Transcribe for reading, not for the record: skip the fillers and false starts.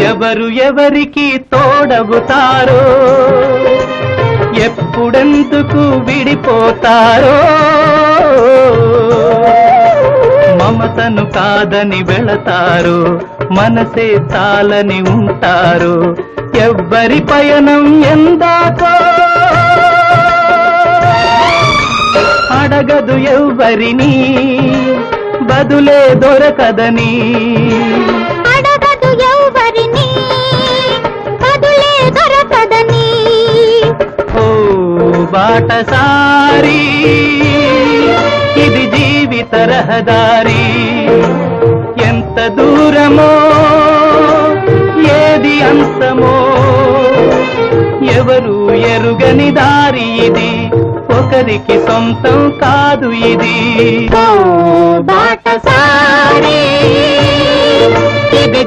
ఎవరు ఎవరికి తోడవుతారో, ఎప్పుడెందుకు విడిపోతారో, మమతను కాదని వెళతారు, మనసే తాలని ఉంటారు. ఎవ్వరి పయనం ఎందాకో అడగదు ఎవ్వరిని, బదులే దొరకదని. అడగదు ఎవ్వరిని, బదులే దొరకదని. ఓ బాటసారి, ఇది జీవిత రహదారి. ఎంత దూరమో, ఏది అంతమో, ఎవరు ఎరుగని దారి ఇది, ఒకరికి సొంతం కాదు ఇది. ఓ బాటసారి, ఇది